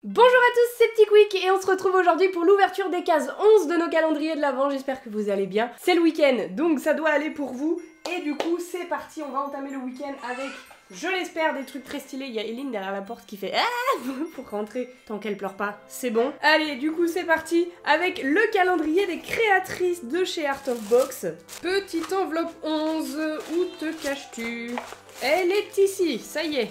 Bonjour à tous, c'est Petit Quick et on se retrouve aujourd'hui pour l'ouverture des cases 11 de nos calendriers de l'Avent. J'espère que vous allez bien. C'est le week-end, donc ça doit aller pour vous. Et du coup, c'est parti, on va entamer le week-end avec, je l'espère, des trucs très stylés. Il y a Eline derrière la porte qui fait ah pour rentrer tant qu'elle pleure pas. C'est bon. Allez, du coup, c'est parti avec le calendrier des créatrices de chez Art of Box. Petite enveloppe 11, où te caches-tu? Elle est ici, ça y est.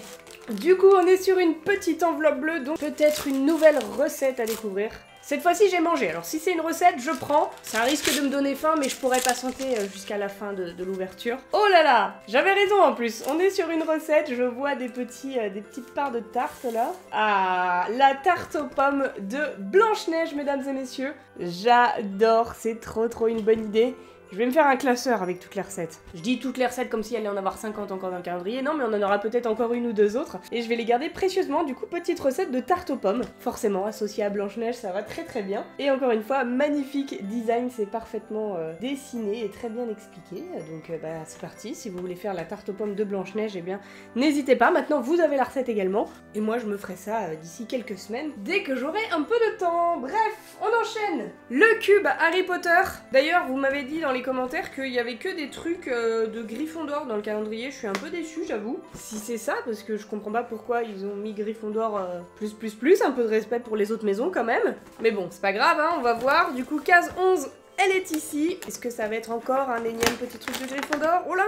Du coup, on est sur une petite enveloppe bleue, donc peut-être une nouvelle recette à découvrir. Cette fois-ci, j'ai mangé. Alors, si c'est une recette, je prends. Ça risque de me donner faim, mais je pourrais patienter jusqu'à la fin de l'ouverture. Oh là là! J'avais raison en plus. On est sur une recette. Je vois des petites parts de tarte là. Ah, la tarte aux pommes de Blanche-Neige, mesdames et messieurs. J'adore. C'est trop une bonne idée. Je vais me faire un classeur avec toutes les recettes. Je dis toutes les recettes comme s'il allait en avoir 50 encore dans le calendrier. Non, mais on en aura peut-être encore une ou deux autres. Et je vais les garder précieusement. Du coup, petite recette de tarte aux pommes. Forcément, associée à Blanche-Neige, ça va très bien. Et encore une fois, magnifique design. C'est parfaitement dessiné et très bien expliqué. Donc, c'est parti. Si vous voulez faire la tarte aux pommes de Blanche-Neige, eh bien, n'hésitez pas. Maintenant, vous avez la recette également. Et moi, je me ferai ça d'ici quelques semaines, dès que j'aurai un peu de temps. Bref, on enchaîne. Le cube Harry Potter. D'ailleurs, vous m'avez dit dans les commentaires qu'il y avait que des trucs de Gryffondor dans le calendrier. Je suis un peu déçue, j'avoue. Si c'est ça, parce que je comprends pas pourquoi ils ont mis Gryffondor plus, un peu de respect pour les autres maisons quand même. Mais bon, c'est pas grave, hein, on va voir. Du coup, case 11, elle est ici. Est-ce que ça va être encore un énième petit truc de Gryffondor? Oh là.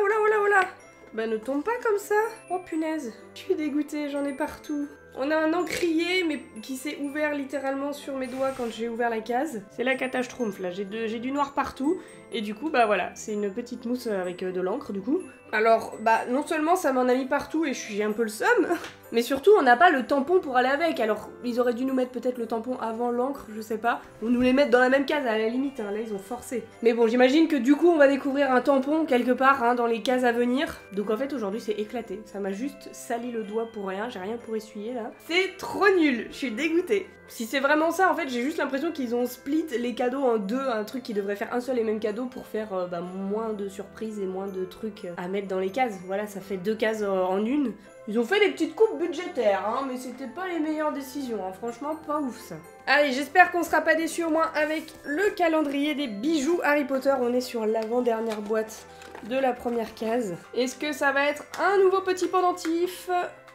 Bah ne tombe pas comme ça. Oh punaise, je suis dégoûtée, j'en ai partout. On a un encrier, mais qui s'est ouvert littéralement sur mes doigts quand j'ai ouvert la case. C'est la catastrophe là, j'ai du noir partout. Et du coup, bah voilà, c'est une petite mousse avec de l'encre du coup. Alors, bah non seulement ça m'en a mis partout et j'ai un peu le seum, mais surtout on n'a pas le tampon pour aller avec. Alors, ils auraient dû nous mettre peut-être le tampon avant l'encre, je sais pas. Ou nous les mettre dans la même case à la limite, hein. Là ils ont forcé. Mais bon, j'imagine que du coup on va découvrir un tampon quelque part hein, dans les cases à venir. Donc en fait aujourd'hui c'est éclaté. Ça m'a juste sali le doigt pour rien, j'ai rien pour essuyer là. C'est trop nul, je suis dégoûtée. Si c'est vraiment ça, en fait, j'ai juste l'impression qu'ils ont split les cadeaux en deux, un truc qui devrait faire un seul et même cadeau pour faire moins de surprises et moins de trucs à mettre dans les cases. Voilà, ça fait deux cases en une. Ils ont fait des petites coupes budgétaires, hein, mais c'était pas les meilleures décisions, hein. Franchement, pas ouf ça. Allez, j'espère qu'on sera pas déçus au moins avec le calendrier des bijoux Harry Potter. On est sur l'avant-dernière boîte de la première case. Est-ce que ça va être un nouveau petit pendentif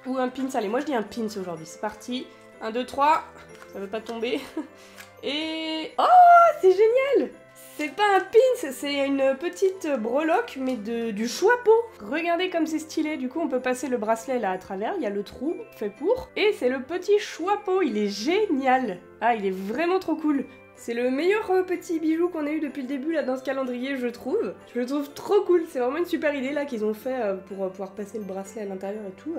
ou un pins? Allez, moi je dis un pins aujourd'hui, c'est parti. 1, 2, 3... Ça veut pas tomber. Et... Oh, c'est génial! C'est pas un pin, c'est une petite breloque, mais du chapeau. Regardez comme c'est stylé. Du coup, on peut passer le bracelet là à travers. Il y a le trou fait pour. Et c'est le petit chapeau. Il est génial. Ah, il est vraiment trop cool. C'est le meilleur petit bijou qu'on a eu depuis le début là dans ce calendrier, je trouve. Je le trouve trop cool. C'est vraiment une super idée là qu'ils ont fait pour pouvoir passer le bracelet à l'intérieur et tout.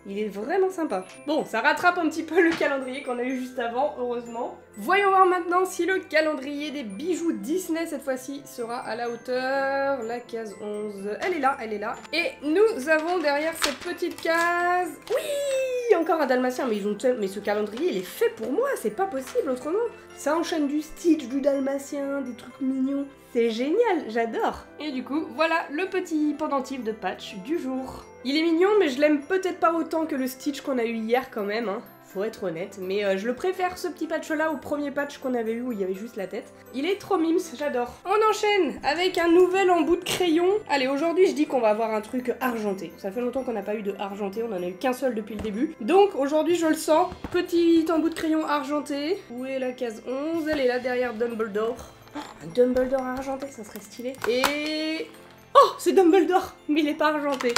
Il est vraiment sympa. Bon, ça rattrape un petit peu le calendrier qu'on a eu juste avant, heureusement. Voyons voir maintenant si le calendrier des bijoux Disney, cette fois-ci, sera à la hauteur. La case 11, elle est là, elle est là. Et nous avons derrière cette petite case... Oui! Encore un dalmatien, mais mais ce calendrier, il est fait pour moi, c'est pas possible autrement. Ça enchaîne du Stitch, du dalmatien, des trucs mignons. C'est génial, j'adore. Et du coup, voilà le petit pendentif de Patch du jour. Il est mignon, mais je l'aime peut-être pas autant que le Stitch qu'on a eu hier quand même, hein. Faut être honnête, mais je le préfère ce petit patch-là au premier patch qu'on avait eu où il y avait juste la tête. Il est trop mimes, j'adore. On enchaîne avec un nouvel embout de crayon. Allez, aujourd'hui, je dis qu'on va avoir un truc argenté. Ça fait longtemps qu'on n'a pas eu de argenté, on en a eu qu'un seul depuis le début. Donc, aujourd'hui, je le sens. Petit embout de crayon argenté. Où est la case 11? Elle est là derrière Dumbledore. Oh, un Dumbledore argenté, ça serait stylé. Et... Oh, c'est Dumbledore, mais il est pas argenté.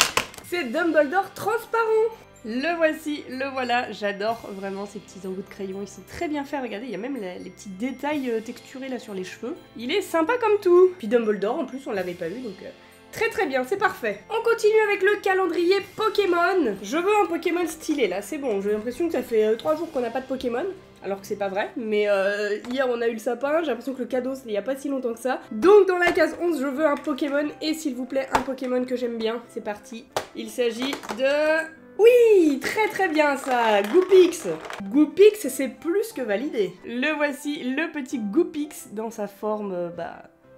C'est Dumbledore transparent. Le voici, le voilà, j'adore vraiment ces petits embouts de crayon, ils sont très bien faits, regardez, il y a même les petits détails texturés là sur les cheveux. Il est sympa comme tout. Puis Dumbledore en plus on l'avait pas eu donc très bien, c'est parfait. On continue avec le calendrier Pokémon. Je veux un Pokémon stylé là, c'est bon, j'ai l'impression que ça fait 3 jours qu'on n'a pas de Pokémon. Alors que c'est pas vrai, mais hier on a eu le sapin, j'ai l'impression que le cadeau c'était il y a pas si longtemps que ça. Donc dans la case 11 je veux un Pokémon et s'il vous plaît un Pokémon que j'aime bien. C'est parti, il s'agit de... Oui, très bien ça, Goopix. Goopix, c'est plus que validé. Le voici, le petit Goopix dans sa forme,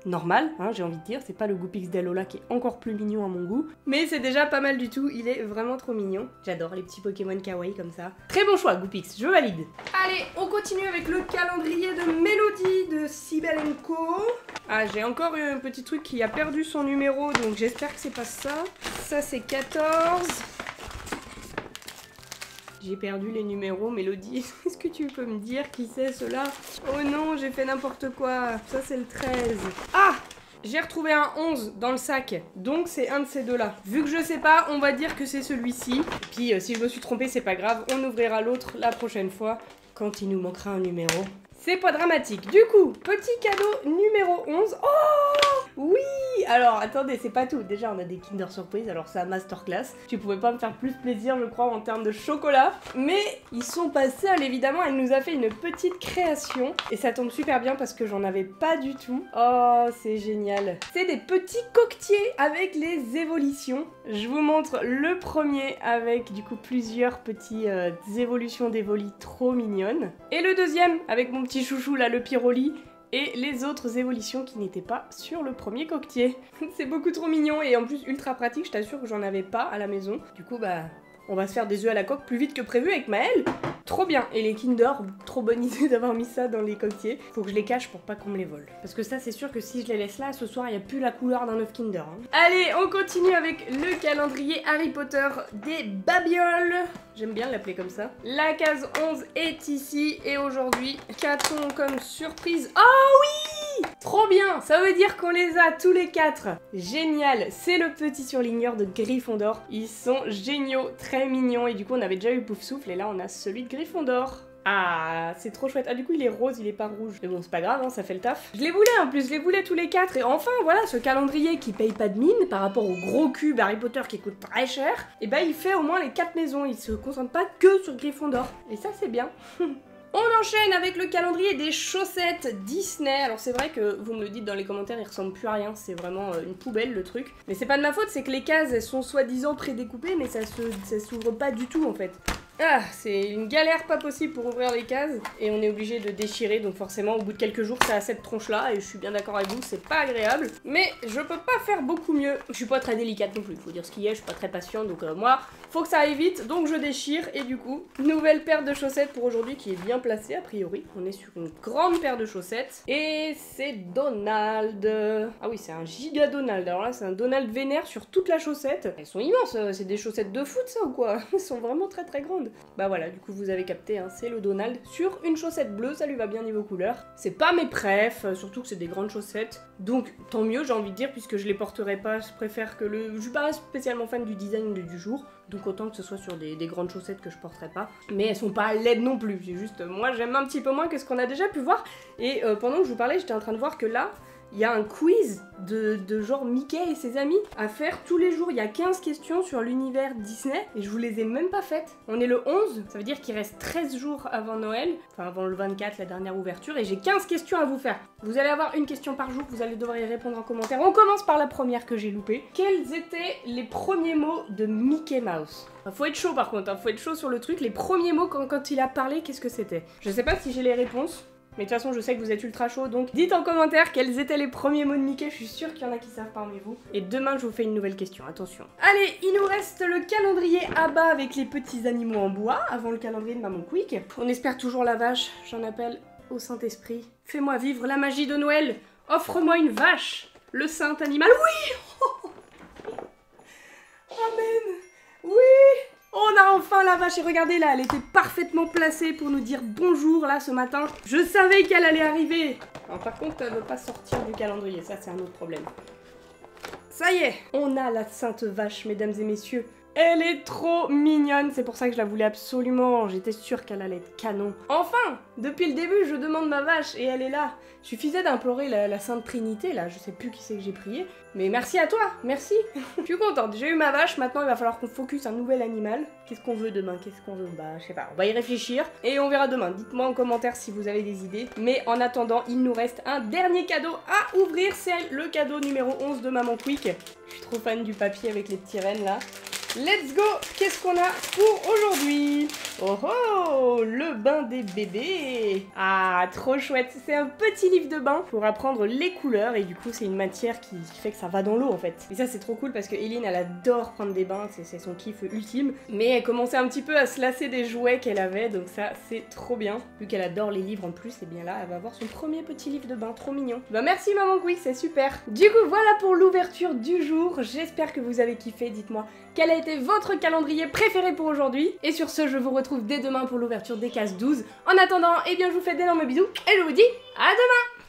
normal, hein, j'ai envie de dire. C'est pas le Goopix d'Alola qui est encore plus mignon à mon goût. Mais c'est déjà pas mal du tout, il est vraiment trop mignon. J'adore les petits Pokémon kawaii comme ça. Très bon choix, Goopix, je valide. Allez, on continue avec le calendrier de Mélodie de Sibel & Co. Ah, j'ai encore un petit truc qui a perdu son numéro, donc j'espère que c'est pas ça. Ça, c'est 14. J'ai perdu les numéros, Mélodie. Est-ce que tu peux me dire qui c'est cela? Oh non, j'ai fait n'importe quoi. Ça, c'est le 13. Ah! J'ai retrouvé un 11 dans le sac, donc c'est un de ces deux-là. Vu que je sais pas, on va dire que c'est celui-ci. Et puis, si je me suis trompée, c'est pas grave. On ouvrira l'autre la prochaine fois, quand il nous manquera un numéro. C'est pas dramatique. Du coup, petit cadeau numéro 11. Oh! Oui! Alors, attendez, c'est pas tout. Déjà, on a des Kinder Surprise, alors c'est un masterclass. Tu pouvais pas me faire plus plaisir, je crois, en termes de chocolat. Mais ils sont pas seuls, évidemment. Elle nous a fait une petite création. Et ça tombe super bien parce que j'en avais pas du tout. Oh, c'est génial. C'est des petits coquetiers avec les évolutions. Je vous montre le premier avec, du coup, plusieurs petits évolutions d'Evoli trop mignonnes. Et le deuxième avec mon petit chouchou, là, le Pyroli. Et les autres évolutions qui n'étaient pas sur le premier coquetier. C'est beaucoup trop mignon et en plus ultra pratique, je t'assure que j'en avais pas à la maison. Du coup, bah, on va se faire des œufs à la coque plus vite que prévu avec Maëlle. Trop bien. Et les Kinder, trop bonne idée d'avoir mis ça dans les coquetiers. Faut que je les cache pour pas qu'on me les vole. Parce que ça, c'est sûr que si je les laisse là, ce soir, il n'y a plus la couleur d'un œuf Kinder. Hein. Allez, on continue avec le calendrier Harry Potter des Babioles. J'aime bien l'appeler comme ça. La case 11 est ici et aujourd'hui, qu'a-t-on comme surprise? Oh oui! Trop bien! Ça veut dire qu'on les a tous les 4. Génial! C'est le petit surligneur de Gryffondor. Ils sont géniaux, très mignons et du coup on avait déjà eu Poufsouffle et là on a celui de Gryffondor. Ah, c'est trop chouette. Ah, du coup, il est rose, il est pas rouge. Mais bon, c'est pas grave, hein, ça fait le taf. Je les voulais en plus, je les voulais tous les 4. Et enfin, voilà, ce calendrier qui paye pas de mine par rapport au gros cube Harry Potter qui coûte très cher, et bah, il fait au moins les 4 maisons. Il se concentre pas que sur Gryffondor. Et ça, c'est bien. On enchaîne avec le calendrier des chaussettes Disney. Alors c'est vrai que vous me le dites dans les commentaires, il ressemble plus à rien, c'est vraiment une poubelle le truc. Mais c'est pas de ma faute, c'est que les cases elles sont soi-disant prédécoupées, mais ça s'ouvre pas du tout en fait. Ah, c'est une galère pas possible pour ouvrir les cases et on est obligé de déchirer, donc forcément au bout de quelques jours ça a cette tronche là et je suis bien d'accord avec vous, c'est pas agréable, mais je peux pas faire beaucoup mieux. Je suis pas très délicate non plus, faut dire ce qu'il y a, je suis pas très patiente, donc moi faut que ça aille vite, donc je déchire et du coup nouvelle paire de chaussettes pour aujourd'hui qui est bien placée a priori. On est sur une grande paire de chaussettes et c'est Donald. Ah oui, c'est un giga Donald, alors là c'est un Donald vénère sur toute la chaussette. Elles sont immenses, c'est des chaussettes de foot ça ou quoi? Elles sont vraiment très très grandes. Bah voilà, du coup vous avez capté, hein, c'est le Donald sur une chaussette bleue, ça lui va bien niveau couleur. C'est pas mes préfs, surtout que c'est des grandes chaussettes, donc tant mieux j'ai envie de dire, puisque je les porterai pas, je préfère que le... Je suis pas spécialement fan du design du jour, donc autant que ce soit sur des grandes chaussettes que je porterai pas. Mais elles sont pas laides non plus, c'est juste, moi j'aime un petit peu moins que ce qu'on a déjà pu voir, et pendant que je vous parlais, j'étais en train de voir que là, il y a un quiz de genre Mickey et ses amis à faire tous les jours. Il y a 15 questions sur l'univers Disney et je vous les ai même pas faites. On est le 11, ça veut dire qu'il reste 13 jours avant Noël, enfin avant le 24, la dernière ouverture, et j'ai 15 questions à vous faire. Vous allez avoir une question par jour, vous allez devoir y répondre en commentaire. On commence par la première que j'ai loupée. Quels étaient les premiers mots de Mickey Mouse? Faut être chaud par contre, hein, faut être chaud sur le truc. Les premiers mots quand il a parlé, qu'est-ce que c'était? Je sais pas si j'ai les réponses. Mais de toute façon, je sais que vous êtes ultra chaud, donc dites en commentaire quels étaient les premiers mots de Mickey, je suis sûre qu'il y en a qui savent parmi vous. Et demain, je vous fais une nouvelle question, attention. Allez, il nous reste le calendrier à bas avec les petits animaux en bois, avant le calendrier de Maman Quick. On espère toujours la vache, j'en appelle au Saint-Esprit. Fais-moi vivre la magie de Noël, offre-moi une vache, le saint animal. Oui! Amen! Oui! On a enfin la vache et regardez là, elle était parfaitement placée pour nous dire bonjour là ce matin. Je savais qu'elle allait arriver. Alors, par contre, elle ne veut pas sortir du calendrier, ça c'est un autre problème. Ça y est, on a la sainte vache, mesdames et messieurs. Elle est trop mignonne, c'est pour ça que je la voulais absolument, j'étais sûre qu'elle allait être canon. Enfin, depuis le début, je demande ma vache et elle est là. Suffisait d'implorer la Sainte Trinité, là, je sais plus qui c'est que j'ai prié. Mais merci à toi, merci. Je suis contente, j'ai eu ma vache, maintenant il va falloir qu'on focus un nouvel animal. Qu'est-ce qu'on veut demain? Qu'est-ce qu'on veut? Bah, je sais pas, on va y réfléchir et on verra demain. Dites-moi en commentaire si vous avez des idées. Mais en attendant, il nous reste un dernier cadeau à ouvrir, c'est le cadeau numéro 11 de Maman Quick. Je suis trop fan du papier avec les petits rennes là. let's go. Qu'est-ce qu'on a pour aujourd'hui? Oh oh, le bain des bébés. Ah, trop chouette. C'est un petit livre de bain pour apprendre les couleurs et du coup c'est une matière qui fait que ça va dans l'eau en fait. Et ça c'est trop cool parce que Eileen elle adore prendre des bains, c'est son kiff ultime. Mais elle commençait un petit peu à se lasser des jouets qu'elle avait, donc ça c'est trop bien. Vu qu'elle adore les livres en plus, et bien là elle va avoir son premier petit livre de bain, trop mignon. Bah merci Maman Quick, c'est super. Du coup voilà pour l'ouverture du jour. J'espère que vous avez kiffé. Dites-moi quel a été votre calendrier préféré pour aujourd'hui. Et sur ce, je vous retrouve dès demain pour l'ouverture des cases 12. En attendant, eh bien je vous fais d'énormes bisous et je vous dis à demain.